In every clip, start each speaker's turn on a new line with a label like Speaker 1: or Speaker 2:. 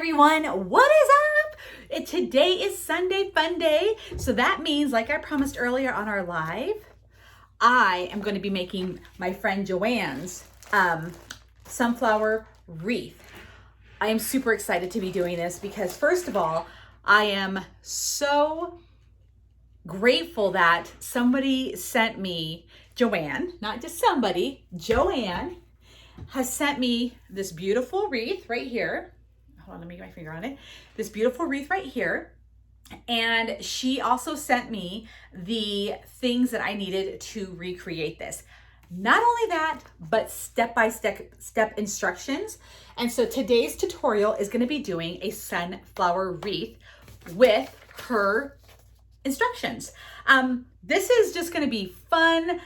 Speaker 1: everyone, what is up? Today is Sunday Fun Day, so that means, like I promised earlier on our live, I am going to be making my friend Joanne's sunflower wreath. I am super excited to be doing this because, first of all, I am so grateful that somebody sent me, Joanne, not just somebody, Joanne has sent me this beautiful wreath right here. Hold on, let me get my finger on it. This beautiful wreath right here. And she also sent me the things that I needed to recreate this. Not only that, but step-by-step instructions. And so today's tutorial is going to be doing a sunflower wreath with her instructions. This is just going to be fun.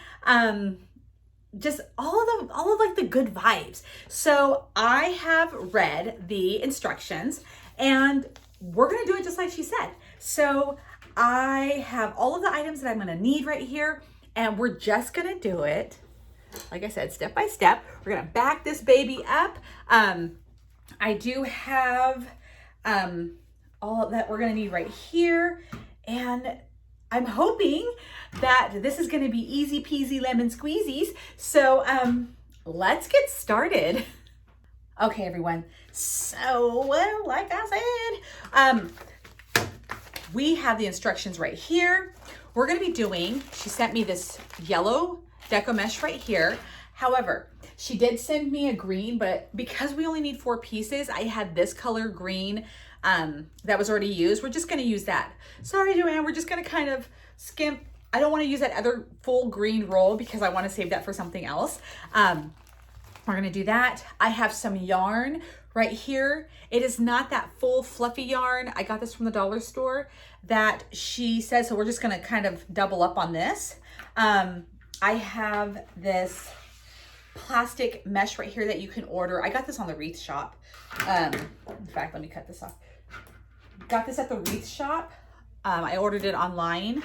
Speaker 1: Just all of like the good vibes. So I have read the instructions and we're gonna do it just like she said. So I have all of the items that I'm gonna need right here, and we're just gonna do it, like I said, step by step. We're gonna back this baby up. I do have all that we're gonna need right here, and I'm hoping that this is going to be easy peasy lemon squeezies. So let's get started. Okay, everyone. So, well, like I said, we have the instructions right here. We're going to be doing, she sent me this yellow deco mesh right here. However, she did send me a green, but because we only need 4 pieces, I had this color green that was already used. We're just going to use that. Sorry, Joanne, we're just going to kind of skimp. I don't want to use that other full green roll because I want to save that for something else. We're going to do that. I have some yarn right here. It is not that full fluffy yarn. I got this from the dollar store that she said, so we're just going to kind of double up on this. I have this plastic mesh right here that you can order. I got this on the Wreath shop. In fact, let me cut this off. Got this at the Wreath shop. I ordered it online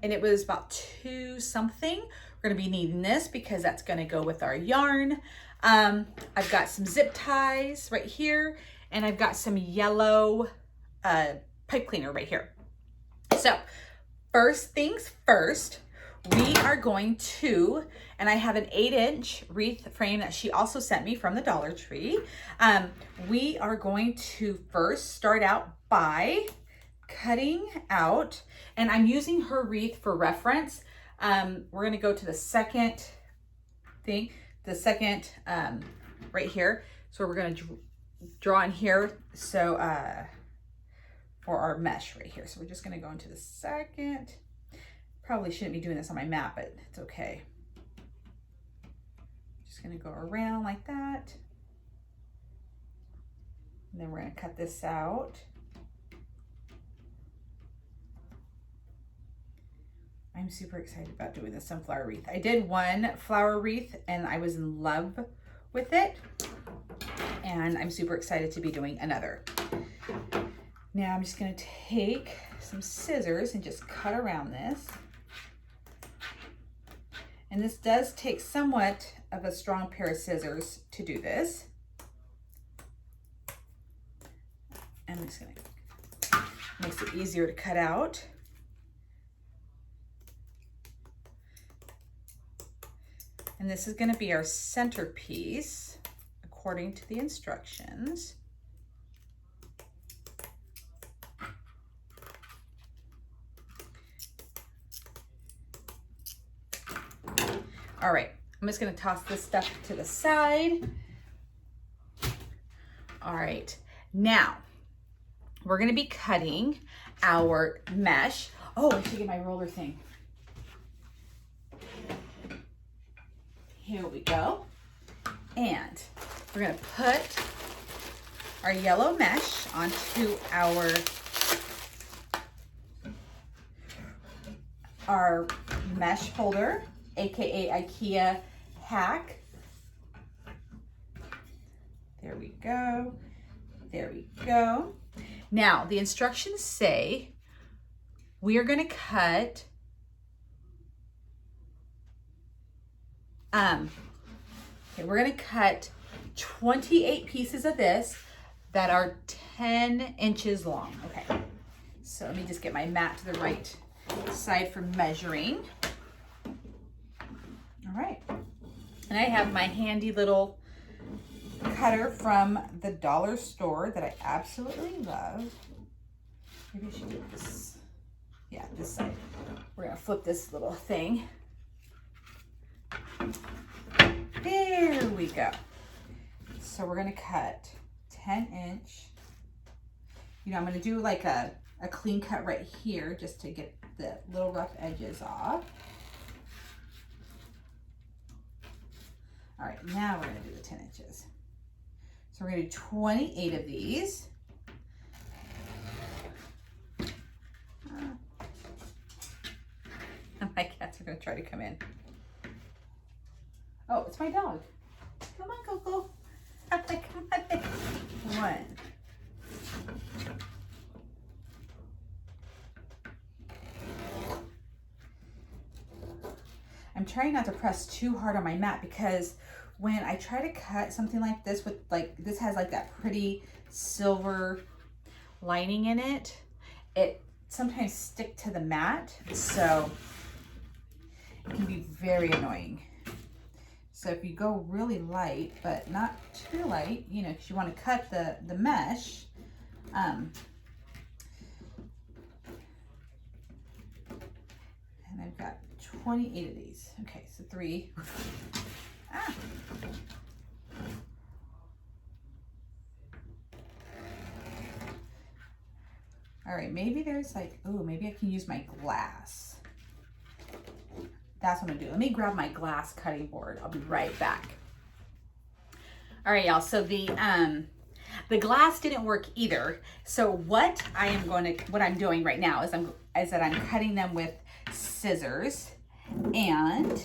Speaker 1: and it was about $2 something. We're gonna be needing this because that's gonna go with our yarn. I've got some zip ties right here, and I've got some yellow pipe cleaner right here. So first things first, we are going to, and I have an 8-inch wreath frame that she also sent me from the Dollar Tree. We are going to first start out by cutting out, and I'm using her wreath for reference. We're gonna go to the second thing, right here. So we're gonna draw in here. So for our mesh right here. So we're just gonna go into the second. Probably shouldn't be doing this on my map, but it's okay. Just gonna go around like that. And then we're gonna cut this out. I'm super excited about doing the sunflower wreath. I did one flower wreath and I was in love with it. And I'm super excited to be doing another. Now I'm just gonna take some scissors and just cut around this. And this does take somewhat of a strong pair of scissors to do this. And I'm just gonna, makes it easier to cut out. And this is gonna be our centerpiece according to the instructions. All right, I'm just gonna toss this stuff to the side. All right, now we're gonna be cutting our mesh. Oh, I should get my roller thing. Here we go. And we're gonna put our yellow mesh onto our mesh holder, AKA IKEA hack. There we go. There we go. Now, the instructions say we are gonna cut okay, we're gonna cut 28 pieces of this. that are 10 inches long. Okay, so let me just get my mat to the right side for measuring. All right, and I have my handy little cutter from the dollar store that I absolutely love. Maybe I should do this. Yeah, this side. We're gonna flip this little thing. There we go. So we're gonna cut 10-inch. You know, I'm gonna do like a clean cut right here just to get the little rough edges off. All right, now we're gonna do the 10 inches. So we're gonna do 28 of these. My cats are gonna try to come in. Oh, it's my dog. Come on, Coco. Come on. One. I'm trying not to press too hard on my mat because when I try to cut something like this with this has like that pretty silver lining in it, it sometimes stick to the mat. So it can be very annoying. So if you go really light, but not too light, you know, because you want to cut the mesh, and I've got 28 of these. Okay, so 3. Ah. All right, maybe there's like, oh, maybe I can use my glass. That's what I'm gonna do. Let me grab my glass cutting board. I'll be right back. All right, y'all. So the glass didn't work either. So what I'm doing right now is that I'm cutting them with scissors. And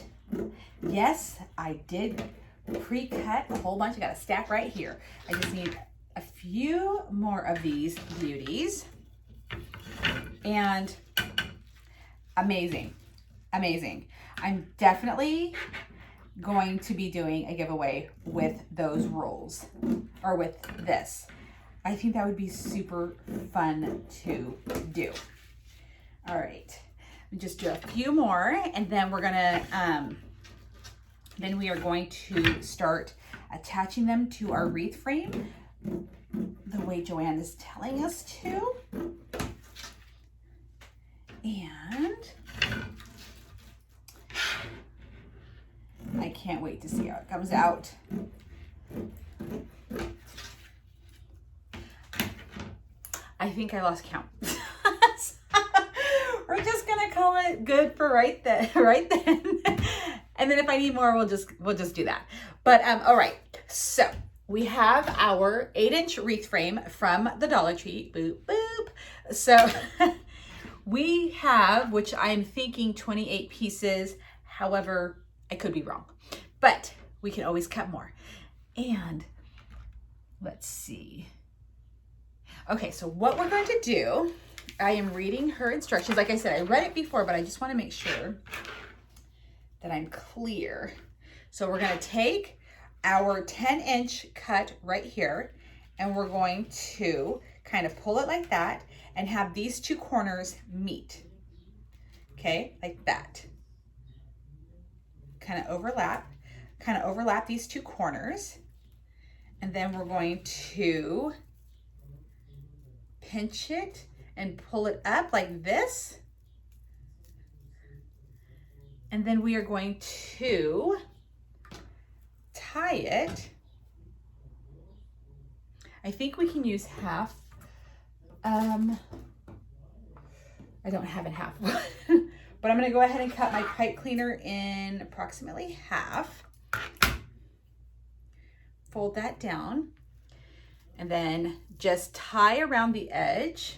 Speaker 1: yes, I did pre-cut a whole bunch. I got a stack right here. I just need a few more of these beauties. And amazing, amazing. I'm definitely going to be doing a giveaway with those rolls or with this. I think that would be super fun to do. All right, just do a few more and then we're gonna, then we are going to start attaching them to our wreath frame the way Joanne is telling us to. And I can't wait to see how it comes out. I think I lost count. We're just gonna call it good for right then. And then if I need more, we'll just do that. But all right. So we have our 8-inch wreath frame from the Dollar Tree. Boop boop. So we have, which I'm thinking 28 pieces. However, I could be wrong, but we can always cut more. And let's see. Okay, so what we're going to do, I am reading her instructions. Like I said, I read it before, but I just want to make sure that I'm clear. So we're going to take our 10-inch cut right here, and we're going to kind of pull it like that and have these two corners meet. Okay, like that. Kind of overlap these two corners. And then we're going to pinch it and pull it up like this. And then we are going to tie it. I think we can use half. I don't have it half. But I'm gonna go ahead and cut my pipe cleaner in approximately half. Fold that down and then just tie around the edge,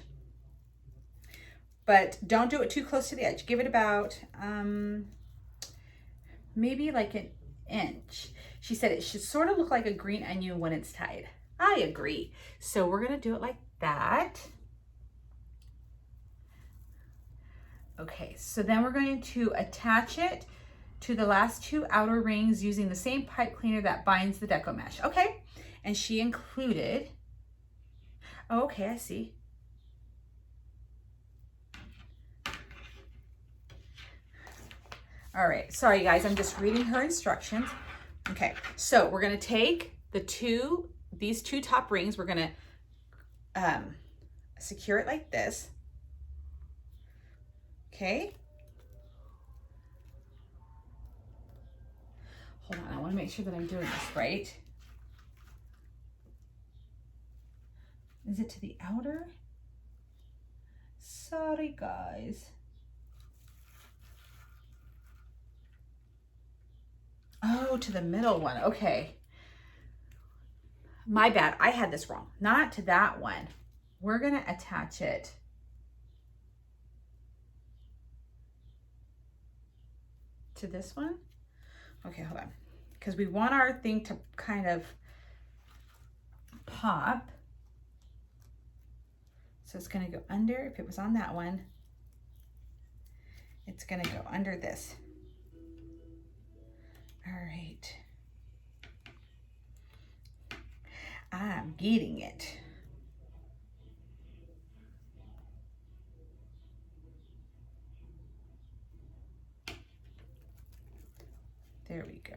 Speaker 1: but don't do it too close to the edge. Give it about maybe like an inch. She said it should sort of look like a green onion when it's tied. I agree. So we're gonna do it like that. Okay, so then we're going to attach it to the last two outer rings using the same pipe cleaner that binds the deco mesh. Okay, and she included Oh, okay, I see. All right, sorry guys, I'm just reading her instructions. Okay, so we're gonna take these two top rings, we're gonna secure it like this. Okay. Hold on, I wanna make sure that I'm doing this right. Is it to the outer? Sorry guys. Oh, to the middle one, okay. My bad, I had this wrong. Not to that one. We're gonna attach it to this one. Okay, hold on. Because we want our thing to kind of pop. So it's gonna go under, if it was on that one, it's gonna go under this. All right. I'm getting it. There we go.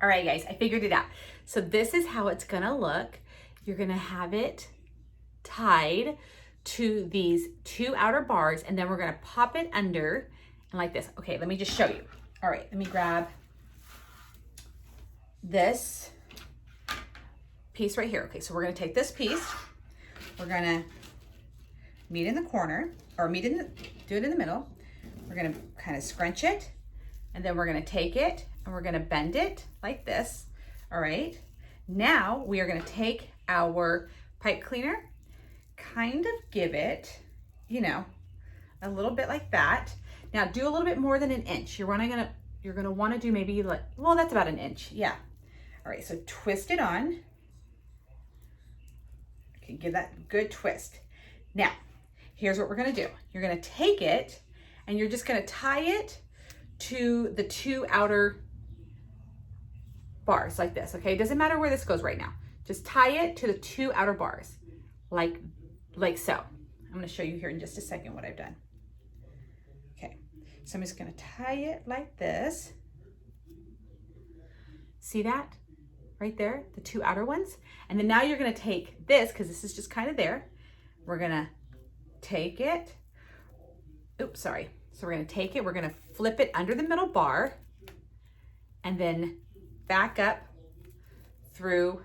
Speaker 1: All right, guys, I figured it out. So this is how it's gonna look. You're gonna have it tied to these two outer bars, and then we're gonna pop it under and like this. Okay, let me just show you. All right, let me grab this piece right here. Okay, so we're gonna take this piece, we're gonna meet in the corner, or do it in the middle. We're gonna kind of scrunch it, and then we're gonna take it and we're gonna bend it like this. All right, now we are gonna take our pipe cleaner, kind of give it, you know, a little bit like that. Now do a little bit more than an inch. You're gonna wanna do maybe like, well, that's about an inch, yeah. All right, so twist it on. Okay, give that good twist. Now, here's what we're gonna do. You're gonna take it and you're just gonna tie it to the two outer bars like this, okay? It doesn't matter where this goes right now. Just tie it to the two outer bars, like so. I'm gonna show you here in just a second what I've done. Okay, so I'm just gonna tie it like this. See that? Right there, the two outer ones. And then now you're gonna take this, because this is just kind of there. We're gonna take it, oops, sorry. So we're gonna take it, we're gonna flip it under the middle bar, and then back up through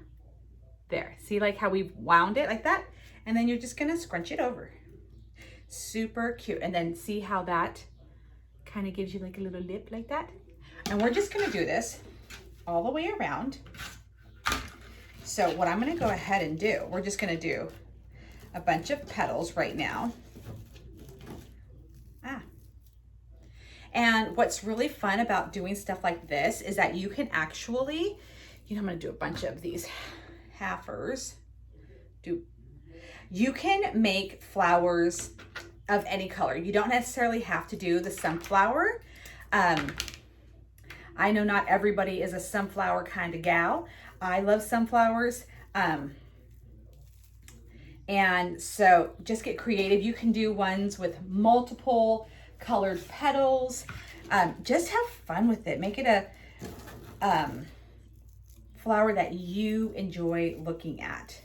Speaker 1: there. See like how we wound it like that? And then you're just gonna scrunch it over. Super cute. And then see how that kind of gives you like a little lip like that? And we're just gonna do this all the way around. So what I'm gonna go ahead and do, we're just gonna do a bunch of petals right now. And what's really fun about doing stuff like this is that you can actually, you know, I'm gonna do a bunch of these halfers. You can make flowers of any color. You don't necessarily have to do the sunflower. I know not everybody is a sunflower kind of gal. I love sunflowers. And so just get creative. You can do ones with multiple colored petals. Just have fun with it. Make it a flower that you enjoy looking at.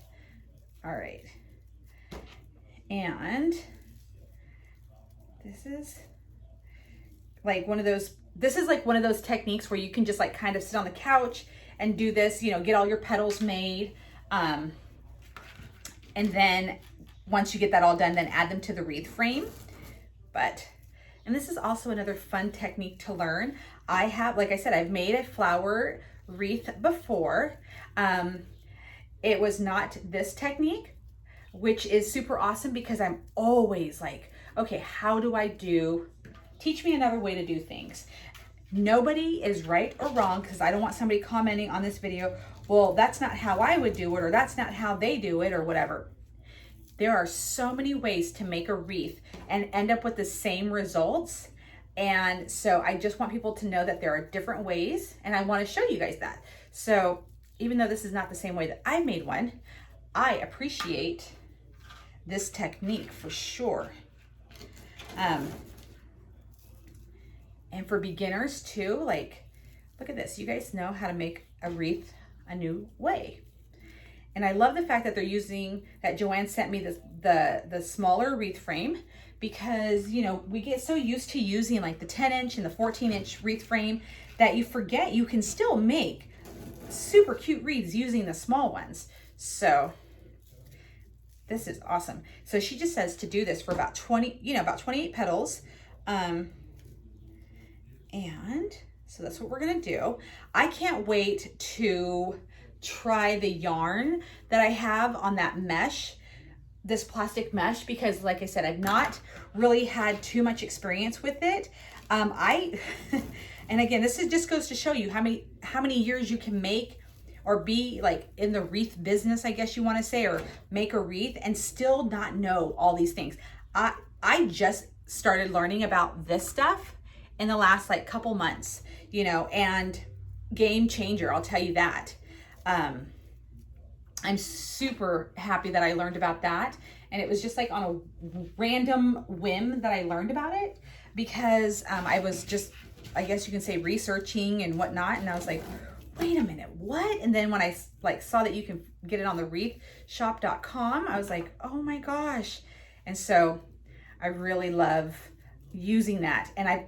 Speaker 1: All right. And this is like one of those techniques where you can just like kind of sit on the couch and do this, you know, get all your petals made. And then once you get that all done, then add them to the wreath frame. And this is also another fun technique to learn. Like I said, I've made a flower wreath before. It was not this technique, which is super awesome because I'm always like, okay, how do I teach me another way to do things. Nobody is right or wrong, because I don't want somebody commenting on this video, well, that's not how I would do it, or that's not how they do it, or whatever. There are so many ways to make a wreath and end up with the same results. And so I just want people to know that there are different ways, and I want to show you guys that. So even though this is not the same way that I made one, I appreciate this technique for sure. And for beginners too, like, look at this. You guys know how to make a wreath a new way. And I love the fact that they're using, that Joanne sent me the smaller wreath frame, because, you know, we get so used to using like the 10-inch and the 14-inch wreath frame that you forget you can still make super cute wreaths using the small ones. So this is awesome. So she just says to do this for about 20, you know, about 28 petals. And so that's what we're gonna do. I can't wait to try the yarn that I have on that mesh, this plastic mesh, because like I said, I've not really had too much experience with it. And again, this just goes to show you how many years you can make or be like in the wreath business, I guess you want to say, or make a wreath and still not know all these things. I just started learning about this stuff in the last like couple months, you know, and game changer, I'll tell you that. I'm super happy that I learned about that. And it was just like on a random whim that I learned about it, because I was just, I guess you can say, researching and whatnot. And I was like, wait a minute, what? And then when I like saw that you can get it on the wreathshop.com, I was like, oh my gosh. And so I really love using that. And I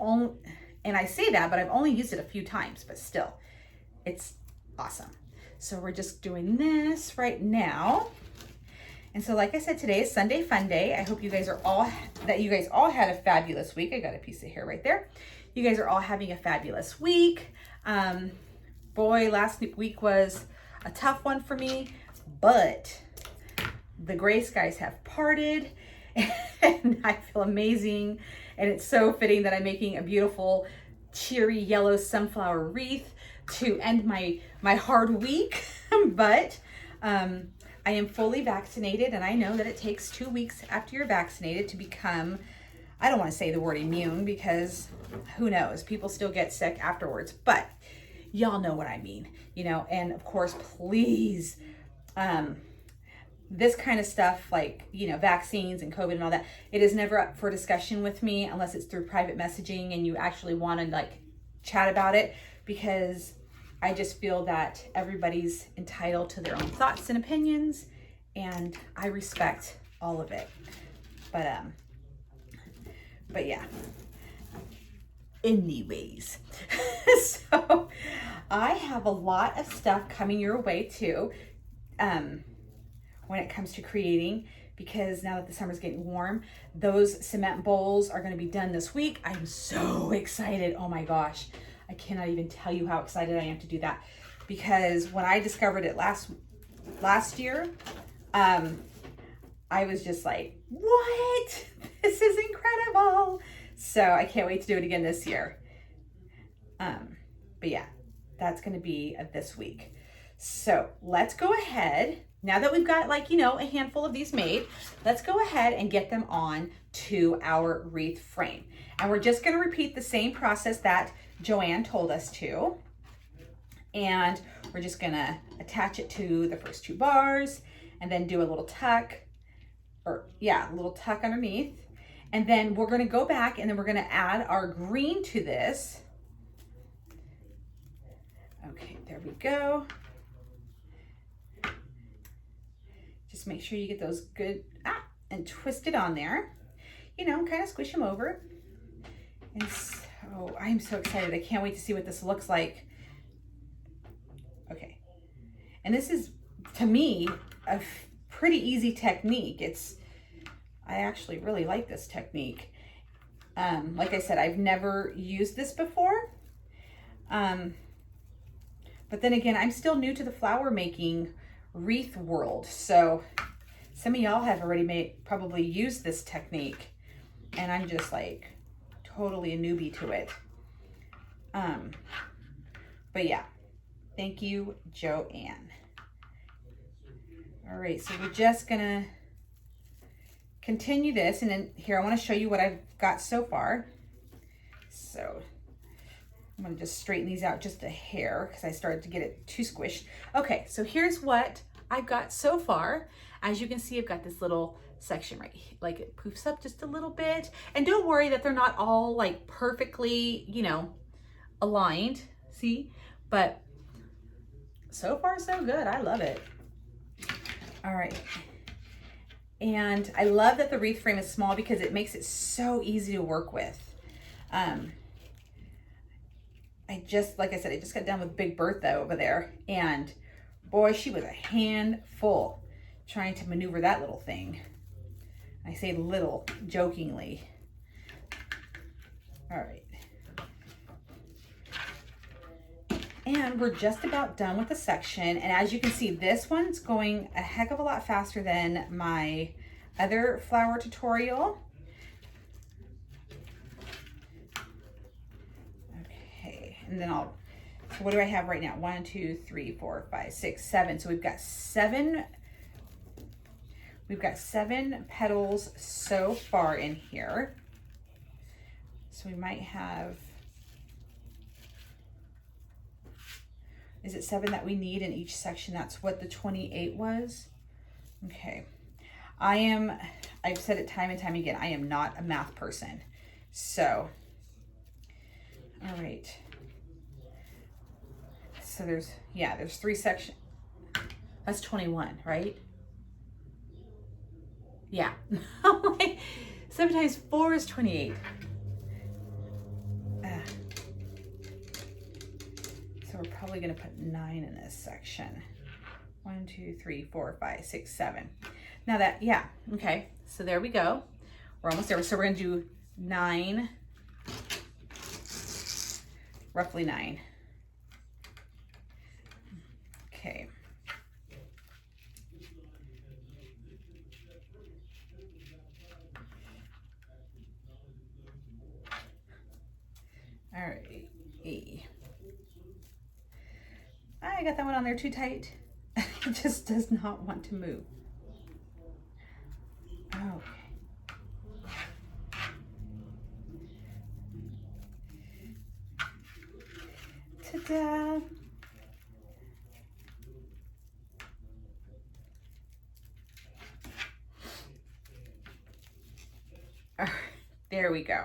Speaker 1: say that, but I've only used it a few times, but still, it's awesome. So we're just doing this right now. And so like I said, today is Sunday Fun Day. I hope you guys all had a fabulous week. I got a piece of hair right there. You guys are all having a fabulous week. Boy, last week was a tough one for me, but the gray skies have parted and I feel amazing. And it's so fitting that I'm making a beautiful cheery yellow sunflower wreath to end my hard week. But I am fully vaccinated, and I know that it takes 2 weeks after you're vaccinated to become, I don't want to say the word immune, because who knows, people still get sick afterwards, but y'all know what I mean, you know. And of course, please, this kind of stuff, like, you know, vaccines and COVID and all that, it is never up for discussion with me unless it's through private messaging and you actually want to like chat about it, because I just feel that everybody's entitled to their own thoughts and opinions, and I respect all of it. But yeah. Anyways, so I have a lot of stuff coming your way too, when it comes to creating, because now that the summer's getting warm, those cement bowls are going to be done this week. I'm so excited. Oh my gosh. I cannot even tell you how excited I am to do that, because when I discovered it last year, I was just like, what? This is incredible. So I can't wait to do it again this year. But yeah, that's going to be this week. So let's go ahead. Now that we've got, like, you know, a handful of these made, let's go ahead and get them on to our wreath frame. And we're just going to repeat the same process that Joanne told us to. And we're just going to attach it to the first 2 bars and then do a little tuck, or yeah, a little tuck underneath. And then we're going to go back and then we're going to add our green to this. Okay, there we go. Just make sure you get those good, and twist it on there. You know, kind of squish them over. And so I'm so excited. I can't wait to see what this looks like. Okay. And this is, to me, a pretty easy technique. I actually really like this technique. Like I said, I've never used this before. But then again, I'm still new to the flower making wreath world. So some of y'all have already probably used this technique, and I'm just like totally a newbie to it. But yeah, thank you, Joanne. All right, so we're just gonna continue this, and then here I want to show you what I've got so far. So I'm gonna just straighten these out just a hair because I started to get it too squished. Okay, so here's what I've got so far, as you can see, I've got this little section right here, like it poofs up just a little bit. And don't worry that they're not all like perfectly, you know, aligned, see? But so far so good, I love it. All right. And I love that the wreath frame is small because it makes it so easy to work with. Like I said, I just got done with Big Bertha over there, and boy, she was a handful trying to maneuver that little thing. I say little jokingly. All right. And we're just about done with the section. And as you can see, this one's going a heck of a lot faster than my other flower tutorial. Okay, and then so what do I have right now? 1, 2, 3, 4, 5, 6, 7. So we've got seven petals so far in here. So we might have, is it 7 that we need in each section? That's what the 28 was. Okay. I've said it time and time again, I am not a math person. So, all right. So there's 3 sections. That's 21, right? Yeah. 7 times 4 is 28. So we're probably going to put 9 in this section. 1, 2, 3, 4, 5, 6, 7. Now that, yeah, okay. So there we go. We're almost there. So we're going to do 9, roughly 9. Okay. All right. I got that one on there too tight. It just does not want to move. Okay. Ta-da! There we go.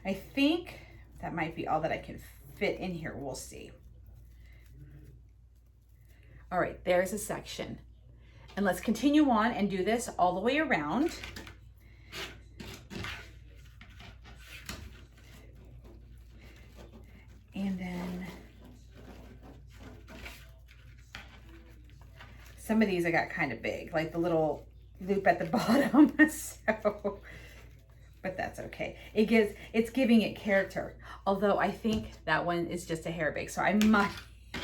Speaker 1: I think that might be all that I can fit in here. We'll see. All right, there's a section. And let's continue on and do this all the way around. And then some of these I got kind of big, like the little loop at the bottom. So, but that's okay. It's giving it character. Although I think that one is just a hair big. So I might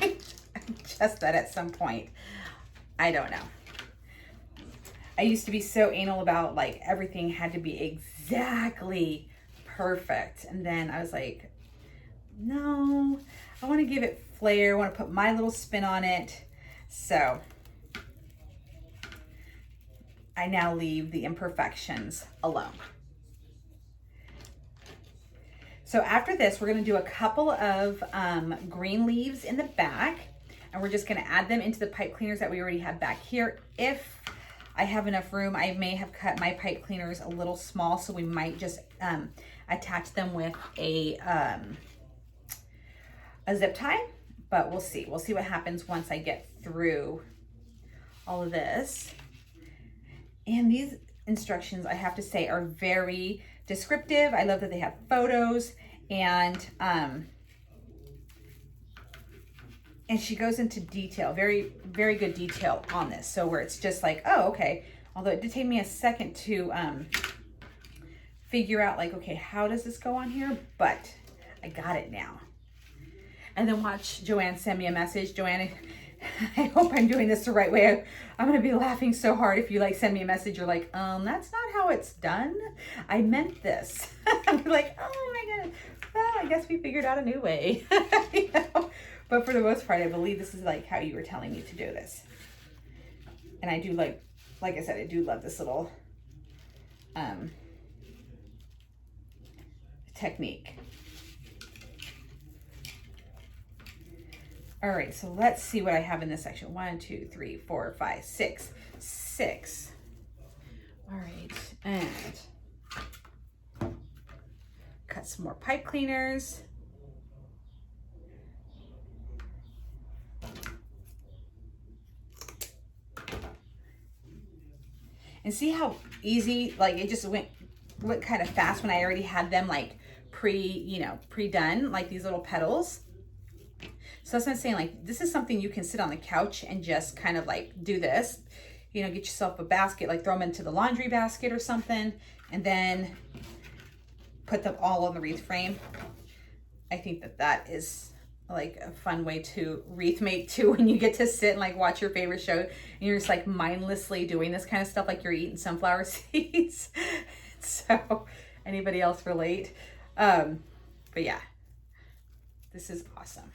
Speaker 1: adjust that at some point. I don't know. I used to be so anal about like everything had to be exactly perfect. And then I was like, no, I want to give it flair. I want to put my little spin on it. So I now leave the imperfections alone. So after this, we're going to do a couple of green leaves in the back, and we're just going to add them into the pipe cleaners that we already have back here. If I have enough room, I may have cut my pipe cleaners a little small, so we might just attach them with a zip tie, but we'll see. We'll see what happens once I get through all of this. And these instructions, I have to say, are very descriptive. I love that they have photos, and she goes into detail, very, very good detail on this. So where it's just like, oh, okay. Although it did take me a second to figure out like, okay, how does this go on here? But I got it now. And then watch Joanne send me a message. Joanne, I hope I'm doing this the right way. I'm going to be laughing so hard if you like send me a message. You're like, that's not how it's done. I meant this. I'm like, oh my goodness. Well, I guess we figured out a new way. You know? But for the most part, I believe this is like how you were telling me to do this. And I do like I said, I do love this little technique. All right, so let's see what I have in this section. 1, 2, 3, 4, 5, 6. 6. All right, and cut some more pipe cleaners. And see how easy, like it just went kind of fast when I already had them like pre-done, like these little petals. So that's what I'm saying, like this is something you can sit on the couch and just kind of like do this, you know, get yourself a basket, like throw them into the laundry basket or something, and then put them all on the wreath frame. I think that that is like a fun way to wreath make too, when you get to sit and like watch your favorite show and you're just like mindlessly doing this kind of stuff, like you're eating sunflower seeds. So anybody else relate? But yeah, this is awesome.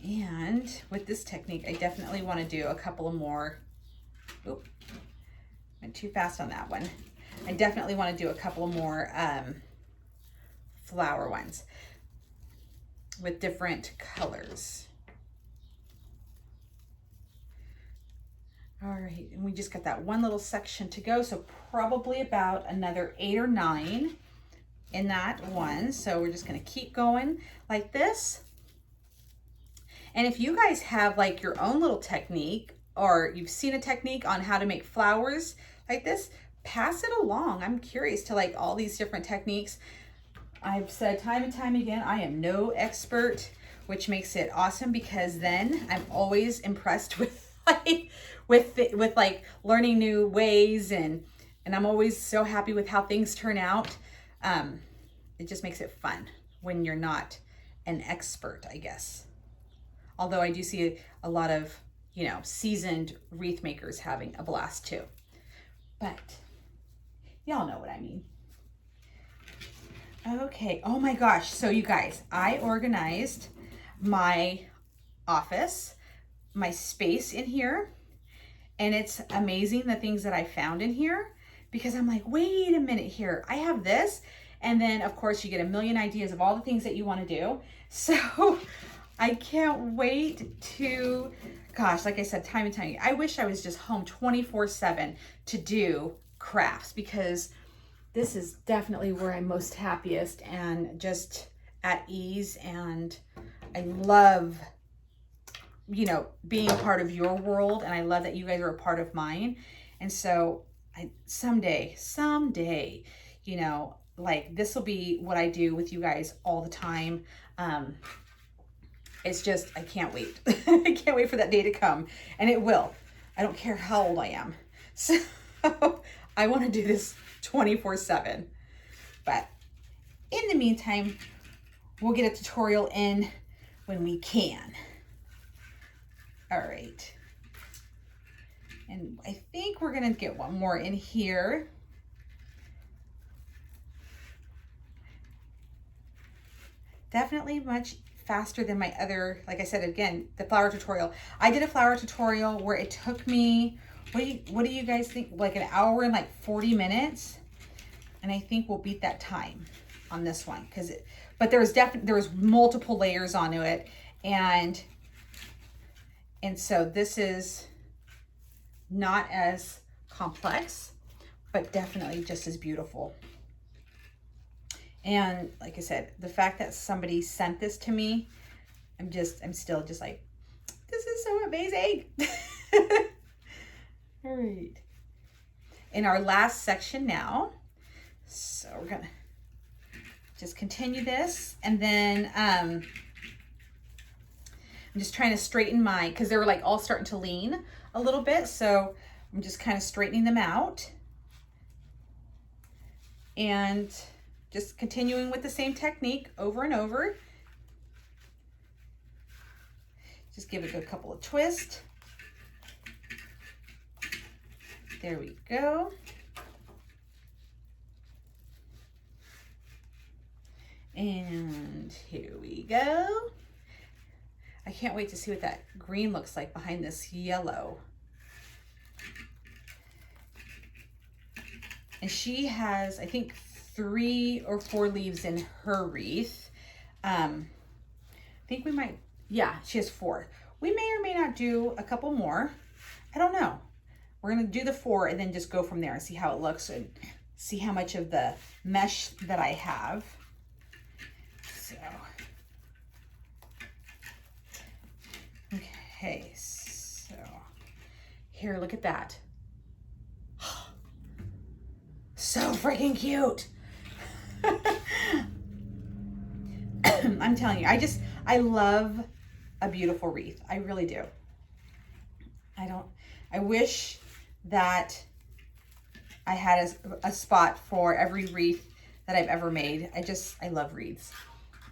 Speaker 1: And with this technique, I definitely want to do a couple of more. Oop, went too fast on that one. I definitely want to do a couple of more flower ones with different colors. All right, and we just got that one little section to go, so probably about another 8 or 9 in that one. So we're just gonna keep going like this. And if you guys have like your own little technique, or you've seen a technique on how to make flowers like this, pass it along. I'm curious to like all these different techniques. I've said time and time again, I am no expert, which makes it awesome, because then I'm always impressed with like with like learning new ways, and I'm always so happy with how things turn out. It just makes it fun when you're not an expert, I guess. Although I do see a lot of, you know, seasoned wreath makers having a blast too. But y'all know what I mean. Okay, oh my gosh. So you guys, I organized my office, my space in here, and it's amazing the things that I found in here, because I'm like, wait a minute here, I have this. And then of course you get a million ideas of all the things that you want to do. So I can't wait to, gosh, like I said, time and time again, I wish I was just home 24/7 to do crafts, because this is definitely where I'm most happiest and just at ease. And I love, you know, being a part of your world, and I love that you guys are a part of mine. And so someday, you know, like this will be what I do with you guys all the time. It's just, I can't wait. I can't wait for that day to come, and it will. I don't care how old I am. So I want to do this 24/7. But in the meantime, we'll get a tutorial in when we can. All right. And I think we're going to get one more in here. Definitely much faster than my other, like I said, again, the flower tutorial. I did a flower tutorial where it took me, what do you guys think? Like an hour and like 40 minutes. And I think we'll beat that time on this one, but there was multiple layers onto it. And so this is not as complex, but definitely just as beautiful. And like I said, the fact that somebody sent this to me, I'm still just like, this is so amazing. All right. In our last section now, so we're gonna just continue this, and then I'm just trying to straighten because they were like all starting to lean a little bit, so I'm just kind of straightening them out and just continuing with the same technique over and over. Just give it a couple of twists. There we go. And here we go. I can't wait to see what that green looks like behind this yellow. And she has, I think, 3 or 4 leaves in her wreath. I think we might, yeah, she has 4. We may or may not do a couple more. I don't know. We're going to do the 4 and then just go from there and see how it looks and see how much of the mesh that I have. So, okay, so here, look at that. So freaking cute. I'm telling you, I love a beautiful wreath. I really do. I wish that I had a spot for every wreath that I've ever made. I love wreaths,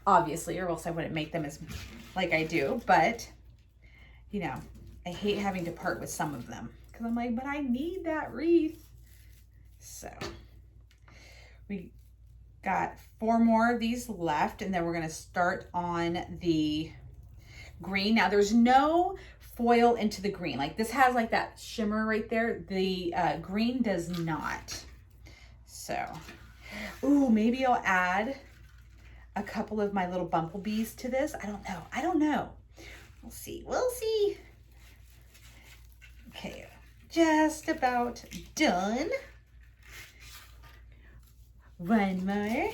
Speaker 1: obviously, or else I wouldn't make them as like I do. But, you know, I hate having to part with some of them because I'm like, but I need that wreath. So we got 4 more of these left, and then we're going to start on the green. Now there's no foil into the green. Like this has like that shimmer right there. The green does not. So, ooh, maybe I'll add a couple of my little bumblebees to this. I don't know. We'll see. Okay, just about done. One more.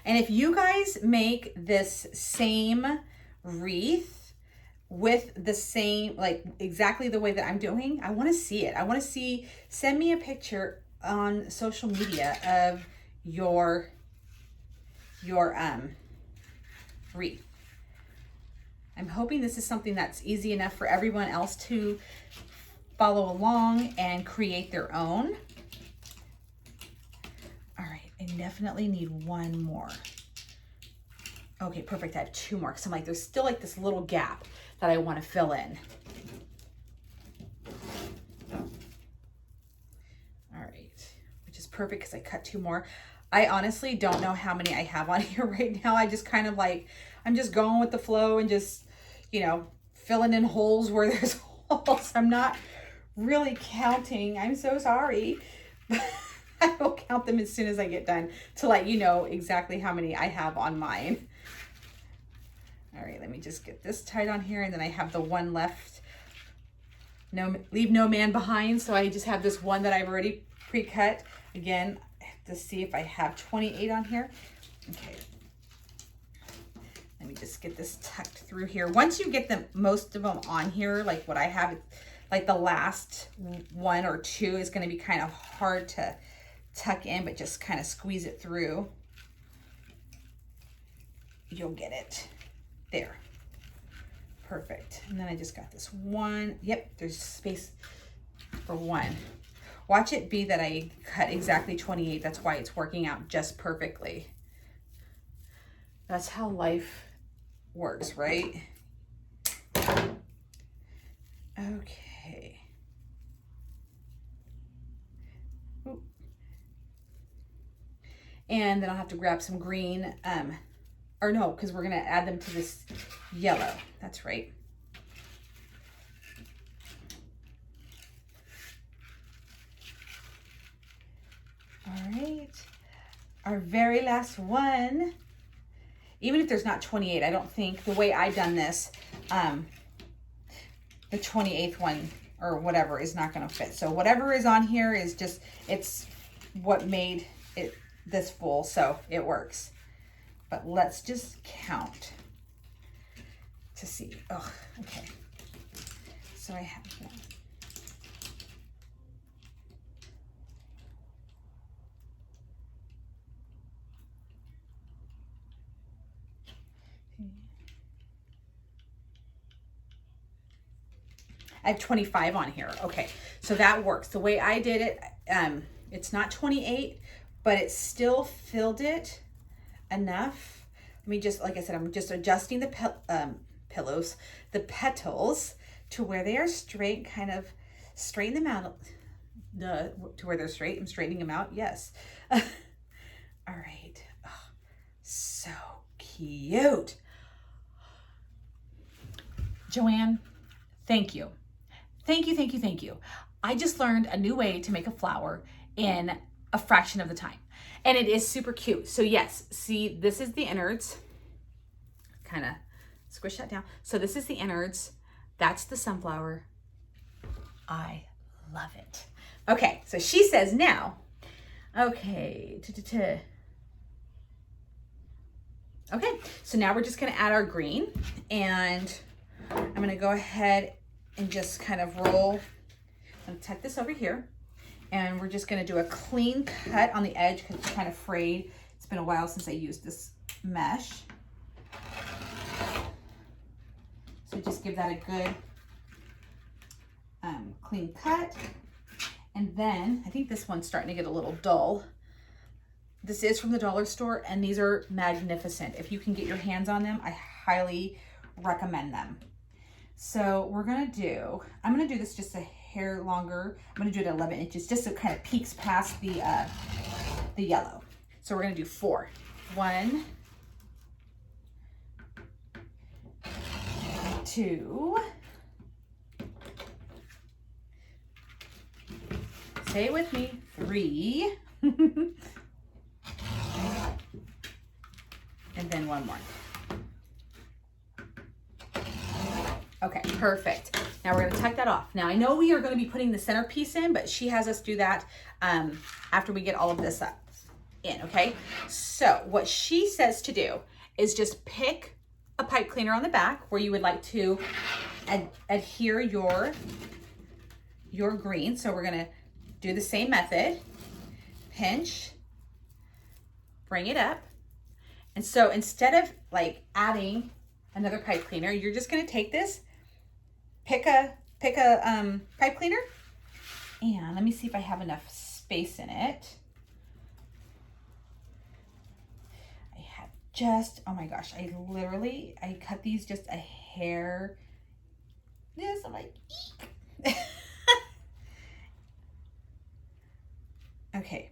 Speaker 1: And if you guys make this same wreath with the same, like exactly the way that I'm doing, I want to see it. I want to see, send me a picture on social media of your wreath. I'm hoping this is something that's easy enough for everyone else to follow along and create their own. All right, I definitely need 1 more. Okay, perfect. I have 2 more because I'm like, there's still like this little gap that I want to fill in. All right, which is perfect because I cut 2 more. I honestly don't know how many I have on here right now. I just kind of like, I'm just going with the flow and just, you know, filling in holes where there's holes. I'm not really counting. I'm so sorry. I will count them as soon as I get done to let you know exactly how many I have on mine. All right, let me just get this tied on here, and then I have the 1 left. No, leave no man behind. So I just have this 1 that I've already pre-cut. Again, I have to see if I have 28 on here. Okay. Let me just get this tucked through here. Once you get them, most of them on here, like what I have, like the last 1 or 2 is going to be kind of hard to tuck in, but just kind of squeeze it through. You'll get it. There. Perfect. And then I just got this 1. Yep, there's space for 1. Watch it be that I cut exactly 28. That's why it's working out just perfectly. That's how life works, right? Okay. Ooh. And then I'll have to grab some green, or no, because we're gonna add them to this yellow. That's right. All right, our very last one. Even if there's not 28, I don't think the way I've done this, the 28th one or whatever is not going to fit. So whatever is on here is just, it's what made it this full, so it works. But let's just count to see. Oh, okay. So I have 1. I have 25 on here. Okay, so that works. The way I did it, it's not 28, but it still filled it enough. Let me just, like I said, I'm just adjusting the petals to where they are straight, kind of straighten them out to where they're straight. I'm straightening them out, yes. All right, oh, so cute. Joanne, thank you. Thank you. I just learned a new way to make a flower in a fraction of the time. And it is super cute. So yes, see, this is the innards. Kind of squish that down. So this is the innards. That's the sunflower. I love it. Okay, so she says now, okay, okay, so now we're just gonna add our green, and I'm gonna go ahead and just kind of roll. I'm gonna tuck this over here, and we're just gonna do a clean cut on the edge because it's kind of frayed. It's been a while since I used this mesh. So just give that a good clean cut. And then I think this one's starting to get a little dull. This is from the dollar store, and these are magnificent. If you can get your hands on them, I highly recommend them. So I'm gonna do this just a hair longer. I'm gonna do it at 11 inches, just so it kind of peeks past the yellow. So we're gonna do 4. 1, 2, say it with me, 3, and then 1 more. Okay, perfect. Now we're gonna tuck that off. Now I know we are gonna be putting the centerpiece in, but she has us do that after we get all of this up in, okay? So what she says to do is just pick a pipe cleaner on the back where you would like to adhere your green. So we're gonna do the same method, pinch, bring it up. And so instead of like adding another pipe cleaner, you're just gonna take this, pick a pipe cleaner, and let me see if I have enough space in it. I have just, oh my gosh, I cut these just a hair. Yes, I'm like, eek. Okay,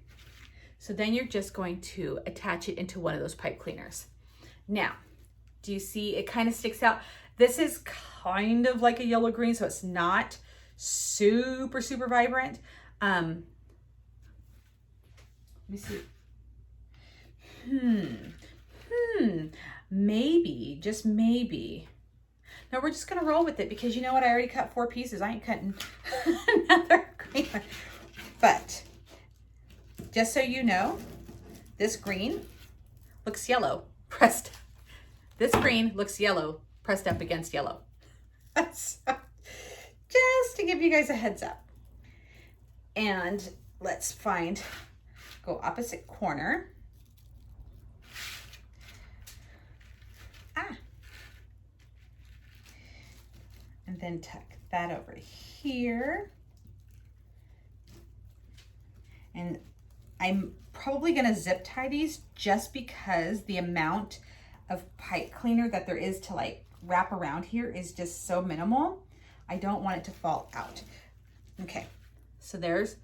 Speaker 1: so then you're just going to attach it into one of those pipe cleaners. Now, do you see it kind of sticks out? This is kind of like a yellow green, so it's not super, super vibrant. Let me see. Maybe, just maybe. Now we're just gonna roll with it because you know what? I already cut 4 pieces. I ain't cutting another green one. But just so you know, this green looks yellow pressed. This green looks yellow pressed up against yellow. So, just to give you guys a heads up. And let's go opposite corner. And then tuck that over here. And I'm probably gonna zip tie these just because the amount of pipe cleaner that there is to like wrap around here is just so minimal. I don't want it to fall out. Okay, so there's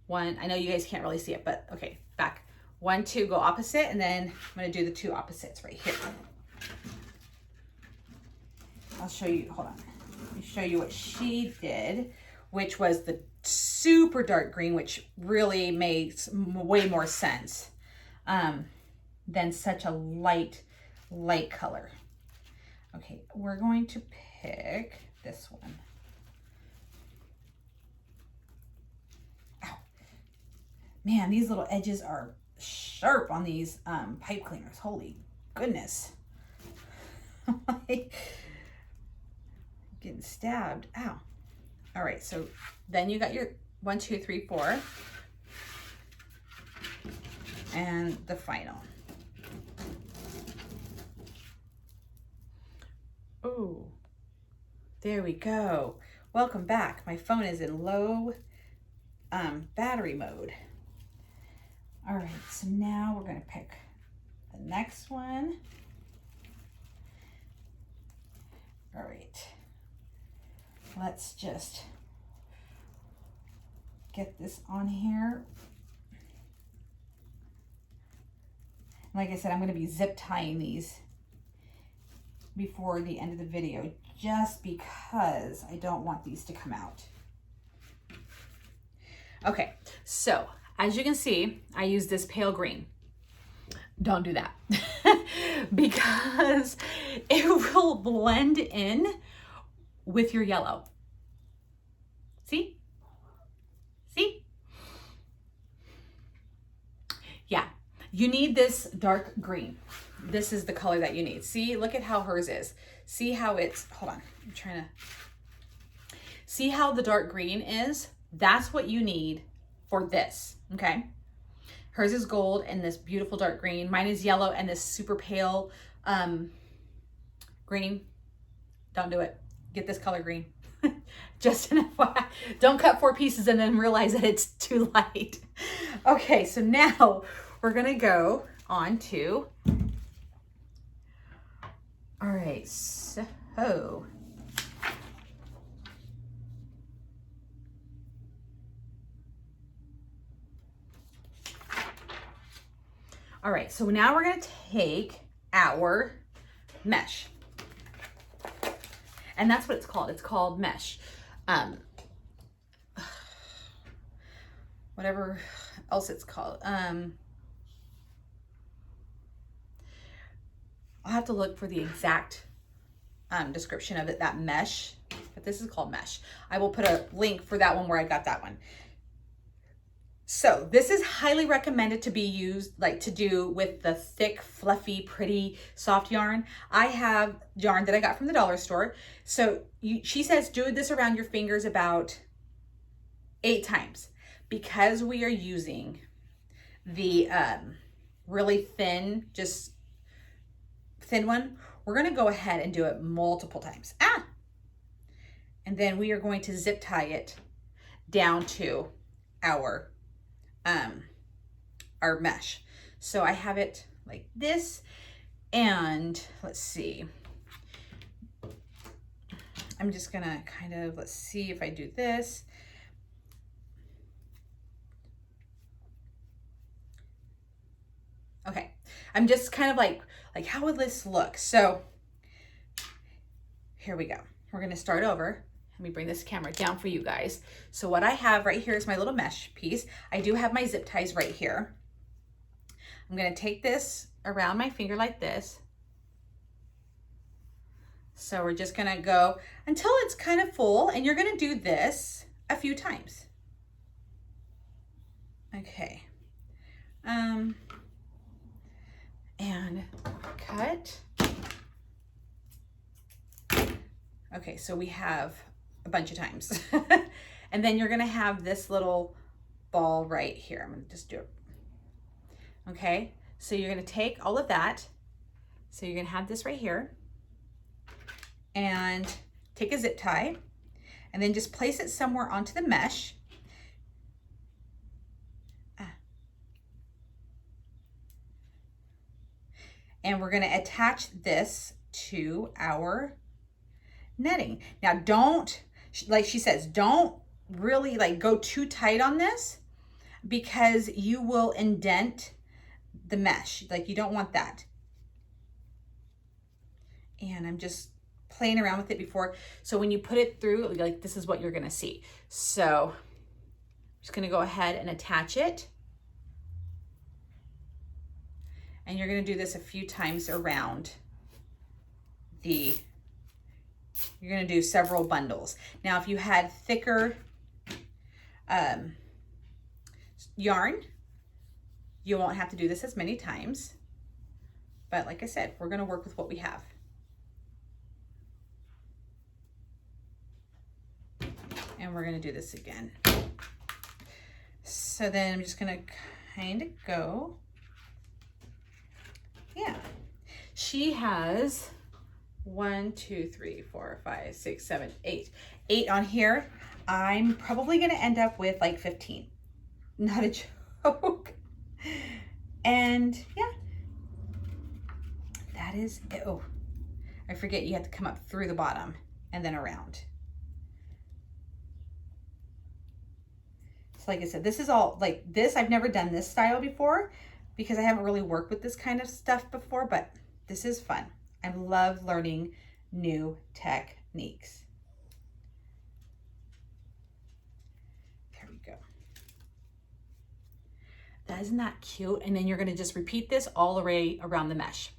Speaker 1: one. I know you guys can't really see it, but okay, back. 1, 2, go opposite, and then I'm gonna do the 2 opposites right here. I'll show you, hold on. Let me show you what she did, which was the super dark green, which really makes way more sense than such a light color. Okay, we're going to pick this one. Ow. Man, these little edges are sharp on these pipe cleaners. Holy goodness. Getting stabbed. Ow. All right, so then you got your 1, 2, 3, 4, and the final. Oh, there we go. Welcome back. My phone is in low battery mode. All right, so now we're gonna pick the next one. All right. Let's just get this on here. Like I said, I'm going to be zip tying these before the end of the video just because I don't want these to come out. Okay, so As you can see, I use this pale green. Don't do that because it will blend in with your yellow. See? See? Yeah, you need this dark green. This is the color that you need. See, look at how hers is. See how it's, hold on, I'm trying to, see how the dark green is? That's what you need for this, okay? Hers is gold and this beautiful dark green. Mine is yellow and this super pale green. Don't do it. Get this color green. Just an FYI. Don't cut 4 pieces and then realize that it's too light. Okay, so now we're gonna go on to, all right, so, all right, so now we're gonna take our mesh. And that's what it's called. It's called mesh. Whatever else it's called. I'll have to look for the exact description of it, that mesh, but this is called mesh. I will put a link for that one where I got that one. So this is highly recommended to be used, like to do with the thick, fluffy, pretty, soft yarn. I have yarn that I got from the dollar store. So she says do this around your fingers about 8 times because we are using the really thin, just thin one. We're gonna go ahead and do it multiple times. And then we are going to zip tie it down to our mesh. So I have it like this, and let's see. I'm just gonna kind of, let's see if I do this. Okay, I'm just kind of like how would this look? So here we go. We're gonna start over. Let me bring this camera down for you guys. So what I have right here is my little mesh piece. I do have my zip ties right here. I'm gonna take this around my finger like this. So we're just gonna go until it's kind of full, and you're gonna do this a few times. Okay. And cut. Okay, so we have a bunch of times. And then you're gonna have this little ball right here. I'm gonna just do it. Okay, so you're gonna take all of that. So you're gonna have this right here and take a zip tie and then just place it somewhere onto the mesh. And we're gonna attach this to our netting. Now don't, like she says, don't really like go too tight on this because you will indent the mesh. Like you don't want that. And I'm just playing around with it before. So when you put it through, like this is what you're gonna see. So I'm just gonna go ahead and attach it. And you're gonna do this a few times around the, you're gonna do several bundles. Now, if you had thicker yarn, you won't have to do this as many times. But like I said, we're gonna work with what we have. And we're gonna do this again. So then I'm just gonna kind of go, yeah. She has 1, 2, 3, 4, 5, 6, 7, 8. 8 on here. I'm probably gonna end up with like 15. Not a joke. And yeah, that is it. Oh, I forget you have to come up through the bottom and then around. So like I said, this is all like this. I've never done this style before because I haven't really worked with this kind of stuff before, but this is fun. I love learning new techniques. There we go. Isn't that cute? And then you're gonna just repeat this all the way around the mesh.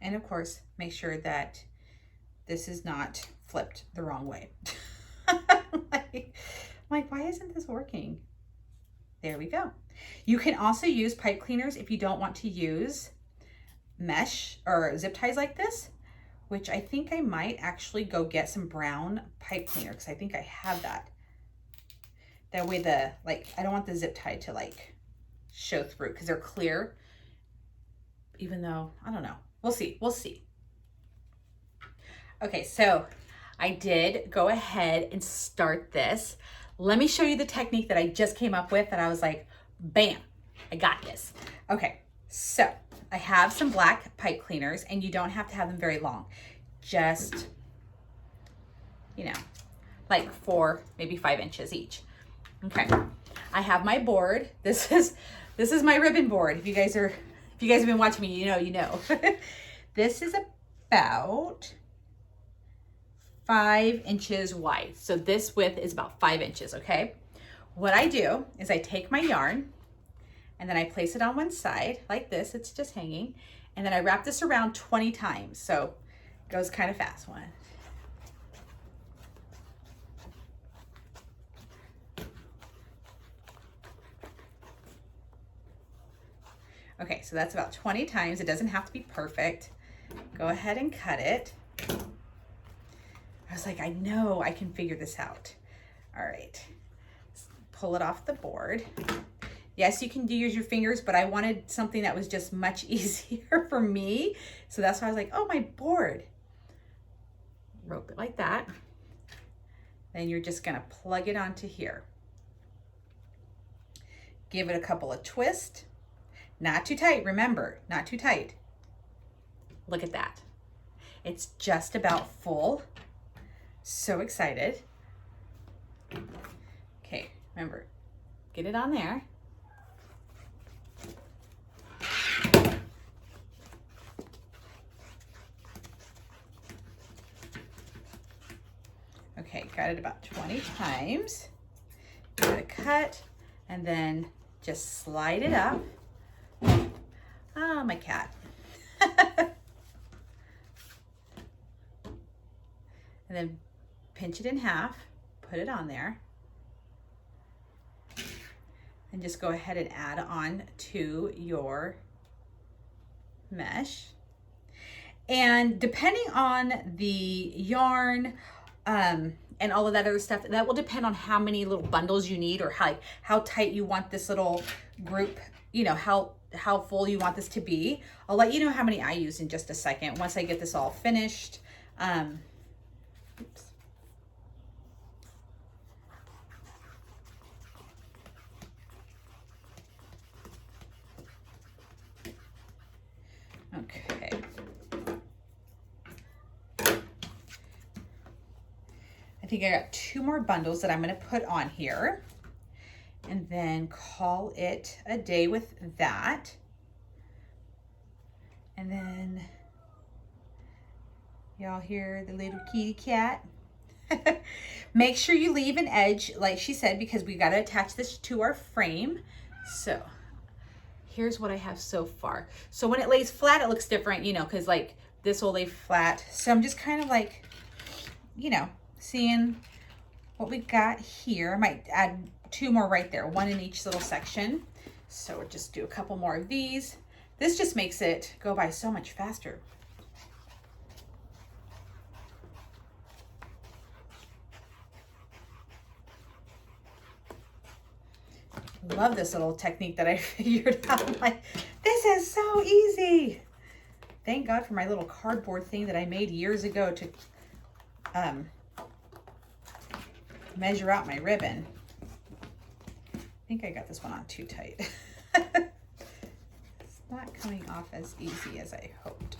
Speaker 1: And of course, make sure that this is not flipped the wrong way. like, why isn't this working? There we go. You can also use pipe cleaners if you don't want to use mesh or zip ties like this, which I think I might actually go get some brown pipe cleaner because I think I have that. That way I don't want the zip tie to like show through because they're clear, even though, I don't know. We'll see. Okay, so I did go ahead and start this. Let me show you the technique that I just came up with that I was like, bam, I got this. Okay, so I have some black pipe cleaners and you don't have to have them very long. Just, you know, like 4, maybe 5 inches each. Okay, I have my board. This is my ribbon board. If you guys have been watching me, you know. This is about 5 inches wide. So this width is about 5 inches, okay? What I do is I take my yarn and then I place it on one side like this. It's just hanging. And then I wrap this around 20 times. So it goes kind of fast. 1. Okay, so that's about 20 times. It doesn't have to be perfect. Go ahead and cut it. I was like, I know I can figure this out. All right, pull it off the board. Yes, you can use your fingers, but I wanted something that was just much easier for me. So that's why I was like, oh, my board. Rope it like that. Then you're just gonna plug it onto here. Give it a couple of twists. Not too tight, remember, not too tight. Look at that. It's just about full. So excited. Okay, remember, get it on there. Okay, got it about 20 times. Give it a cut and then just slide it up. Ah, my cat. And then pinch it in half, put it on there, and just go ahead and add on to your mesh. And depending on the yarn and all of that other stuff, that will depend on how many little bundles you need or how tight you want this little group, you know, how full you want this to be. I'll let you know how many I use in just a second once I get this all finished. Oops. Okay. I think I got 2 more bundles that I'm going to put on here and then call it a day with that. And then y'all hear the little kitty cat? Make sure you leave an edge, like she said, because we got to attach this to our frame. So here's what I have so far. So when it lays flat, it looks different, you know, because like this will lay flat. So I'm just kind of like, you know, seeing what we got here. I might add 2 more right there, 1 in each little section. So we'll just do a couple more of these. This just makes it go by so much faster. Love this little technique that I figured out. I'm like, this is so easy. Thank God for my little cardboard thing that I made years ago to measure out my ribbon. I think I got this one on too tight. It's not coming off as easy as I hoped.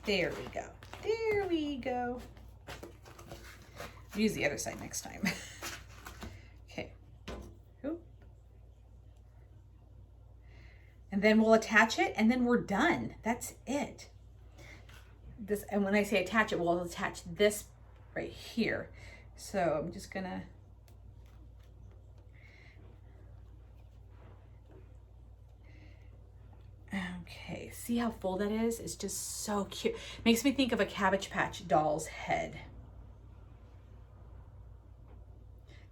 Speaker 1: There we go. There we go. Use the other side next time. Okay. Oop. And then we'll attach it and then we're done. That's it. And when I say attach it, we'll attach this right here. So I'm just gonna okay, see how full that is? It's just so cute. Makes me think of a Cabbage Patch doll's head.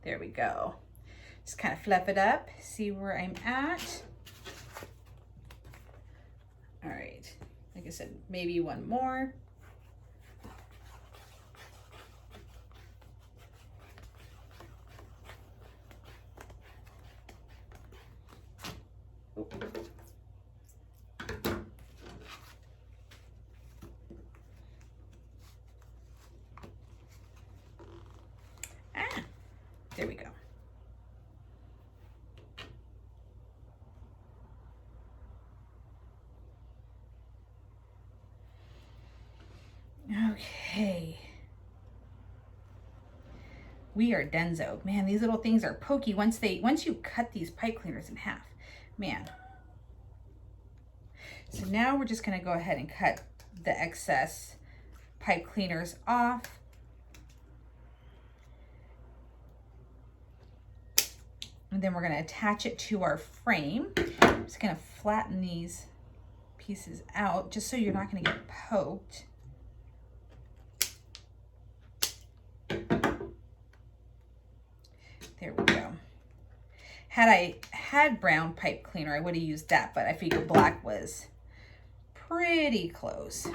Speaker 1: There we go. Just kind of fluff it up, see where I'm at. All right, like I said, maybe one more. There we go. Okay. We are donezo. Man, these little things are pokey once you cut these pipe cleaners in half. Man. So now we're just gonna go ahead and cut the excess pipe cleaners off. And then we're gonna attach it to our frame. I'm just gonna flatten these pieces out just so you're not gonna get poked. There we go. Had I had brown pipe cleaner, I would have used that, but I figured black was pretty close.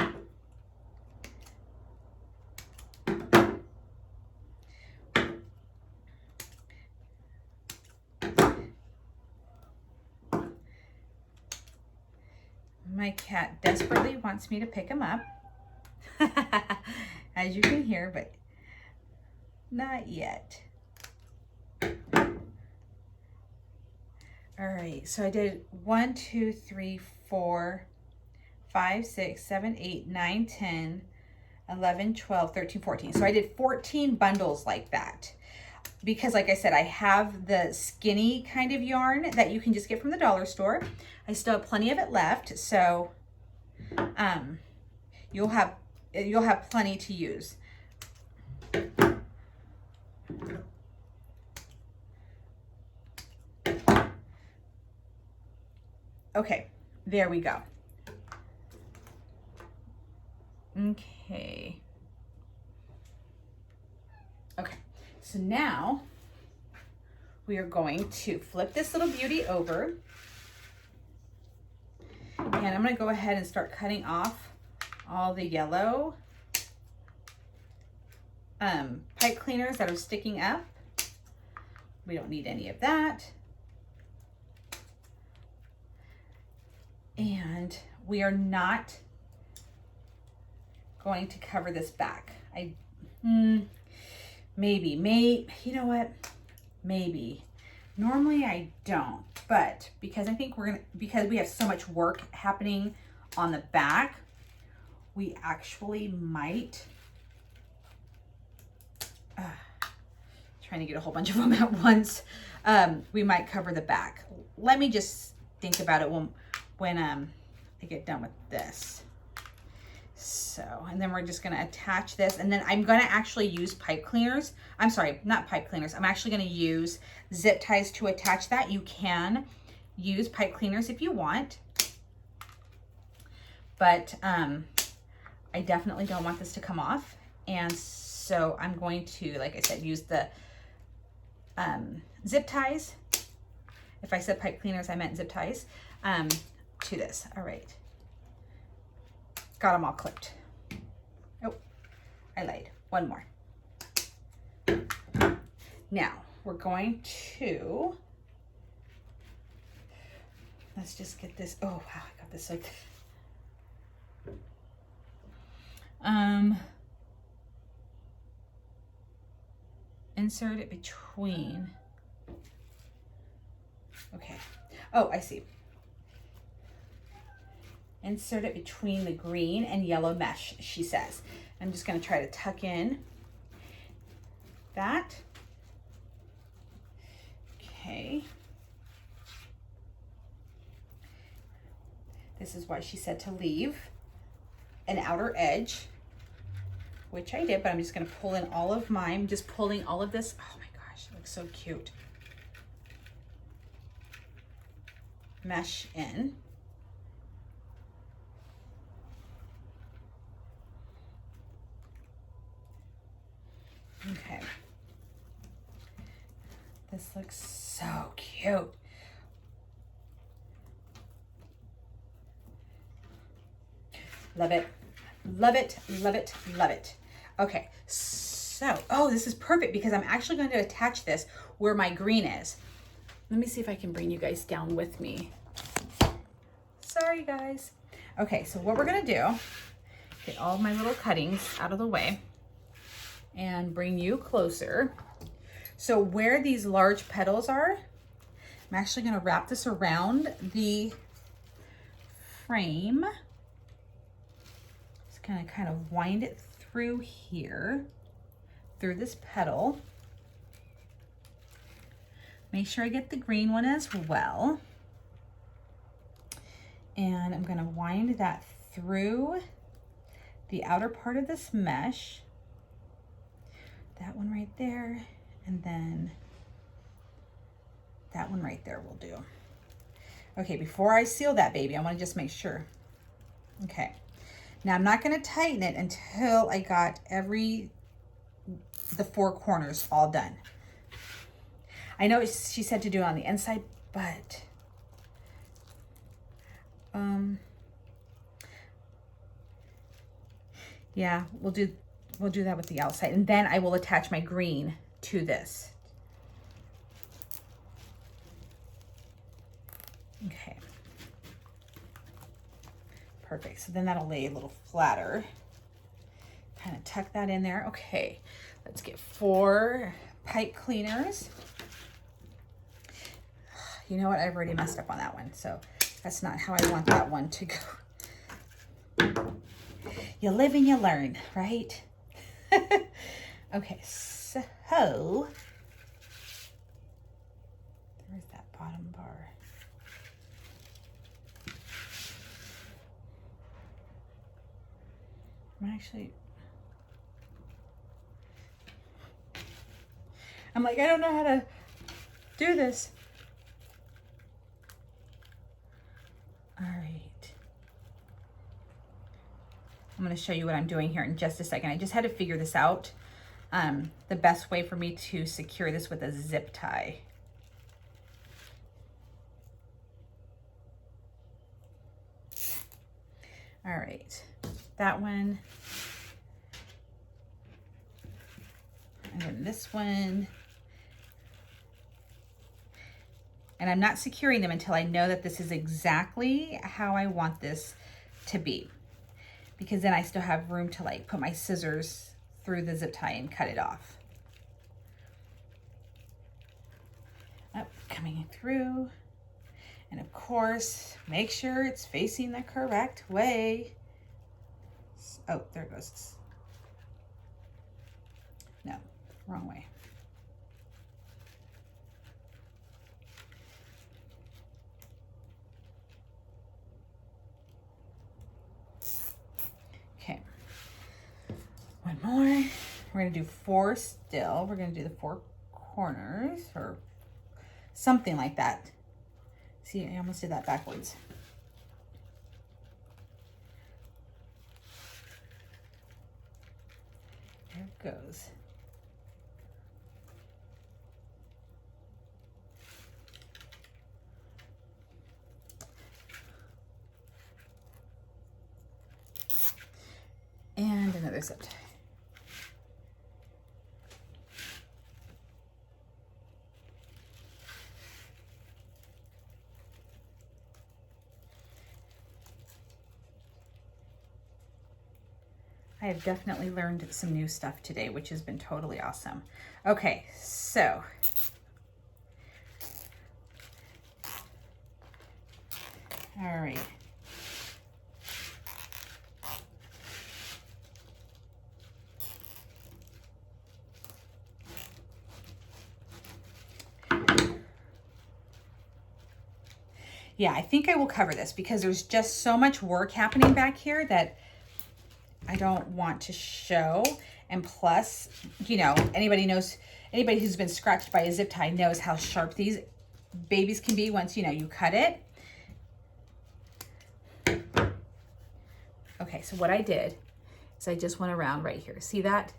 Speaker 1: My cat desperately wants me to pick him up, as you can hear, but not yet. All right, so I did 1, 2, 3, 4, 5, 6, 7, 8, 9, 10, 11, 12, 13, 14. So I did 14 bundles like that. Because like I said, I have the skinny kind of yarn that you can just get from the dollar store. I still have plenty of it left, so you'll have plenty to use. Okay, there we go. Okay. Okay, so now we are going to flip this little beauty over. And I'm going to go ahead and start cutting off all the yellow pipe cleaners that are sticking up. We don't need any of that. And we are not going to cover this back. Maybe, you know what? Maybe. Normally I don't, but because I think because we have so much work happening on the back, we actually might, trying to get a whole bunch of them at once, we might cover the back. Let me just think about it when I get done with this. So, and then we're just gonna attach this, and then I'm gonna actually use pipe cleaners. I'm sorry, not pipe cleaners. I'm actually gonna use zip ties to attach that. You can use pipe cleaners if you want, but I definitely don't want this to come off. And so I'm going to, like I said, use the zip ties. If I said pipe cleaners, I meant zip ties to this. All right. Got them all clipped. Oh, I lied. One more. Now we're going to, let's just get this. Oh wow, I got this like, insert it between. Okay. Oh, I see. Insert it between the green and yellow mesh, she says. I'm just going to try to tuck in that. Okay. This is why she said to leave an outer edge. which I did, but I'm just gonna pull in all of mine. I'm just pulling all of this. Oh my gosh, it looks so cute. Mesh in. Okay. This looks so cute. Love it. Love it, love it, love it. Okay, so, oh, this is perfect because I'm actually going to attach this where my green is. Let me see if I can bring you guys down with me. Sorry, guys. Okay, so what we're gonna do, get all of my little cuttings out of the way and bring you closer. So where these large petals are, I'm actually gonna wrap this around the frame. Just gonna kind of wind it through here, through this petal. Make sure I get the green one as well. And I'm gonna wind that through the outer part of this mesh. That one right there, and then that one right there will do. Okay, before I seal that baby, I wanna just make sure. Okay, now I'm not gonna tighten it until I got the 4 corners all done. I know she said to do it on the inside, but yeah, we'll do that with the outside, and then I will attach my green to this. Okay. Perfect. So then that'll lay a little flatter. Kind of tuck that in there. Okay. Let's get 4 pipe cleaners. You know what? I've already messed up on that one, so that's not how I want that one to go. You live and you learn, right? Okay, so there's that bottom bar. I'm like, I don't know how to do this. All right. I'm going to show you what I'm doing here in just a second. I just had to figure this out. The best way for me to secure this with a zip tie. All right, that one. And then this one. And I'm not securing them until I know that this is exactly how I want this to be. Because then I still have room to like put my scissors through the zip tie and cut it off. Up, coming through. And of course, make sure it's facing the correct way. Oh, there it goes. No, wrong way. Okay, one more. We're gonna do 4 still. We're gonna do the 4 corners or something like that. See, I almost did that backwards. There it goes. And another zip tie. I have definitely learned some new stuff today, which has been totally awesome. Okay, so all right. Yeah, I think I will cover this because there's just so much work happening back here that I don't want to show. And plus, you know, anybody who's been scratched by a zip tie knows how sharp these babies can be once, you know, you cut it. Okay, so what I did is I just went around right here. See that?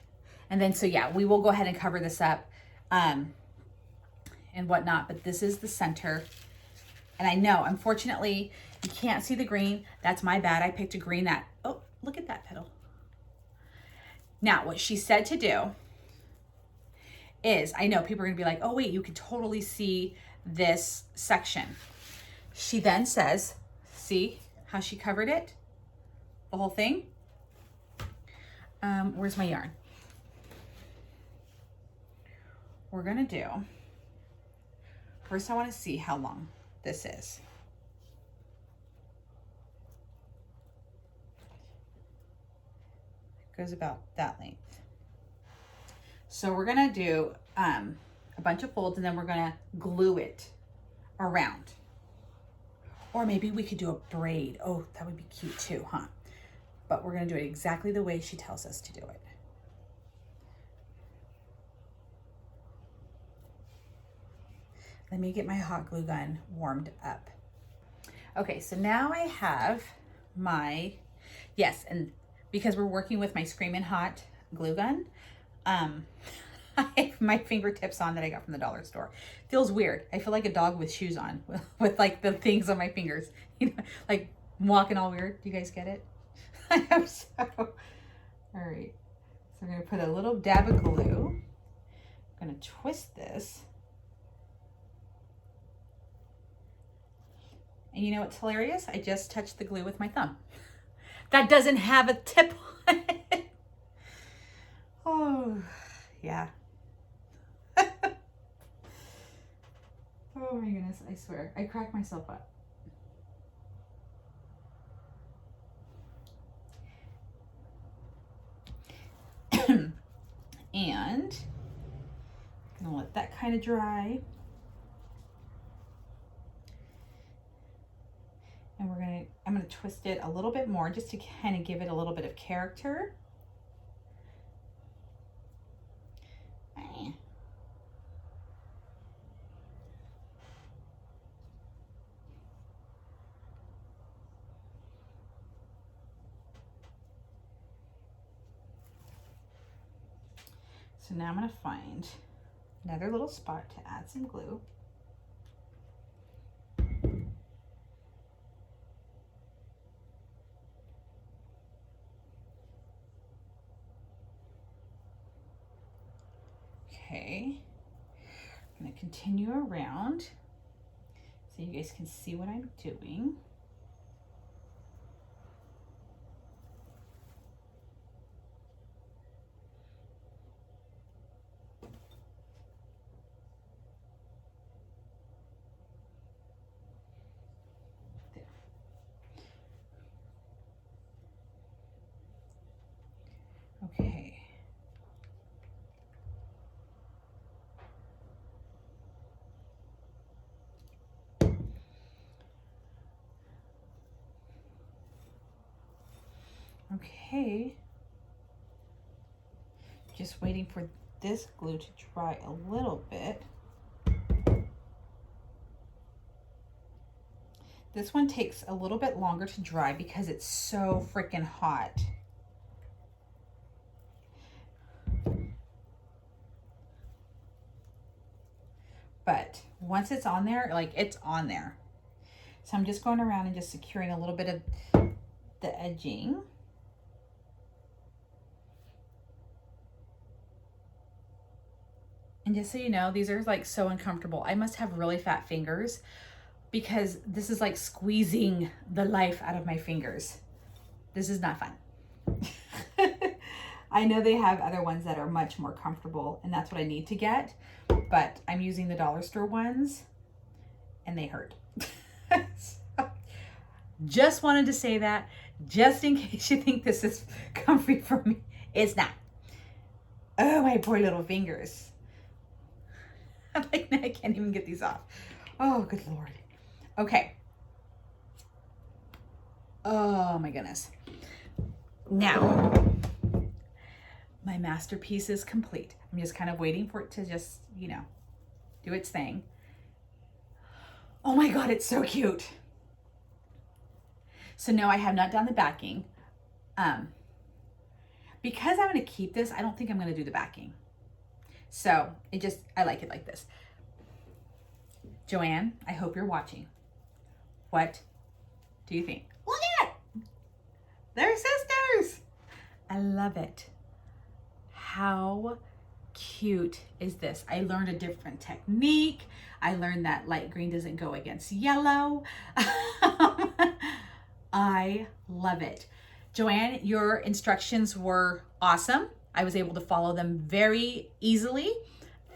Speaker 1: And then, so yeah, we will go ahead and cover this up and whatnot, but this is the center. And I know, unfortunately, you can't see the green. That's my bad. I picked a green that, oh, look at that petal. Now, what she said to do is, I know people are gonna be like, oh wait, you can totally see this section. She then says, see how she covered it? The whole thing? Where's my yarn? We're gonna do, first I wanna see how long this is. It goes about that length. So we're gonna do a bunch of folds and then we're gonna glue it around. Or maybe we could do a braid. Oh, that would be cute too, huh? But we're gonna do it exactly the way she tells us to do it. Let me get my hot glue gun warmed up. Okay, so now I have my, yes, and because we're working with my Screamin' Hot glue gun, I have my fingertips on that I got from the dollar store. Feels weird. I feel like a dog with shoes on, with like the things on my fingers, you know, like walking all weird. Do you guys get it? I am so, all right. So we're gonna put a little dab of glue. I'm gonna twist this. And you know what's hilarious? I just touched the glue with my thumb. That doesn't have a tip on it. Oh, yeah. Oh my goodness, I swear. I cracked myself up. And I'm gonna let that kind of dry. And I'm gonna twist it a little bit more just to kind of give it a little bit of character. So now I'm gonna find another little spot to add some glue. Okay, I'm gonna continue around so you guys can see what I'm doing. There. Okay. Okay, just waiting for this glue to dry a little bit. This one takes a little bit longer to dry because it's so freaking hot. But once it's on there, like it's on there. So I'm just going around and just securing a little bit of the edging. And just so you know, these are like so uncomfortable. I must have really fat fingers because this is like squeezing the life out of my fingers. This is not fun. I know they have other ones that are much more comfortable and that's what I need to get, but I'm using the dollar store ones and they hurt. So, just wanted to say that just in case you think this is comfy for me. It's not. Oh, my poor little fingers. Like, now I can't even get these off. Oh, good Lord. Okay. Oh my goodness. Now, my masterpiece is complete. I'm just kind of waiting for it to just, you know, do its thing. Oh my God, it's so cute. So no, I have not done the backing. Because I'm gonna keep this, I don't think I'm gonna do the backing. So I like it like this. Joanne, I hope you're watching. What do you think? Look at it. They're sisters. I love it. How cute is this? I learned a different technique. I learned that light green doesn't go against yellow. I love it. Joanne, your instructions were awesome. I was able to follow them very easily.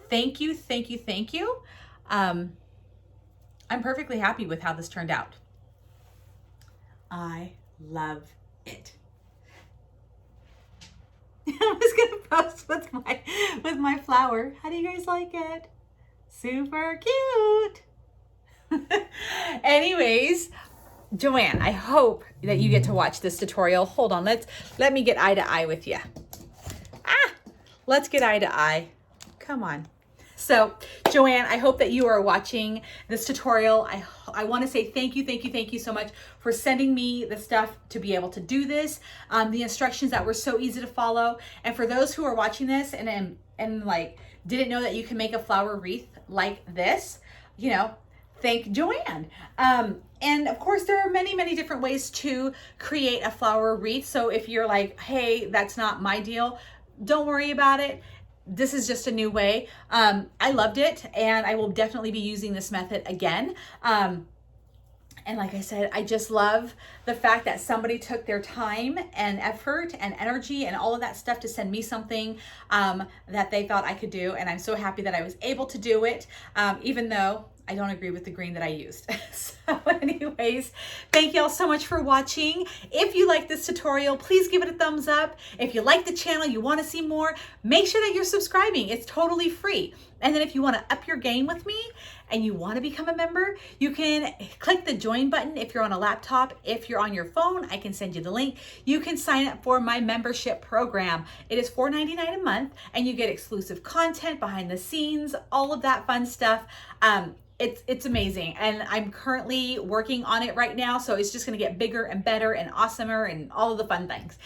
Speaker 1: Thank you, thank you, thank you. I'm perfectly happy with how this turned out. I love it. I was gonna post with my flower. How do you guys like it? Super cute. Anyways, Joanne, I hope that you get to watch this tutorial. Hold on, let me get eye to eye with you. Let's get eye to eye. Come on. So, Joanne, I hope that you are watching this tutorial. I want to say thank you so much for sending me the stuff to be able to do this. The instructions that were so easy to follow. And for those who are watching this and like didn't know that you can make a flower wreath like this, you know, thank Joanne. And of course, there are many different ways to create a flower wreath. So if you're like, hey, that's not my deal, don't worry about it. This is just a new way. I loved it, and I will definitely be using this method again. And like I said, I just love the fact that somebody took their time and effort and energy and all of that stuff to send me something that they thought I could do. And I'm so happy that I was able to do it, even though I don't agree with the green that I used. So anyways, thank you all so much for watching. If you like this tutorial, please give it a thumbs up. If you like the channel, you want to see more, make sure that you're subscribing. It's totally free. And then if you want to up your game with me and you want to become a member, you can click the join button if you're on a laptop. If you're on your phone, I can send you the link. You can sign up for my membership program. It is $4.99 a month, and you get exclusive content, behind the scenes, all of that fun stuff. It's amazing, and I'm currently working on it right now, so it's just going to get bigger and better and awesomer and all of the fun things.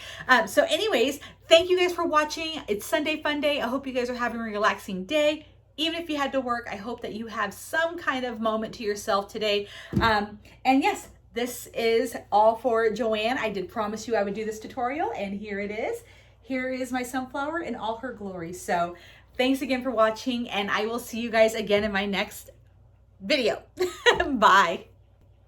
Speaker 1: So anyways, thank you guys for watching. It's Sunday Fun Day. I hope you guys are having a relaxing day. Even if you had to work, I hope that you have some kind of moment to yourself today. And yes, this is all for Joanne. I did promise you I would do this tutorial, and here it is. Here is my sunflower in all her glory. So thanks again for watching, and I will see you guys again in my next video. Bye.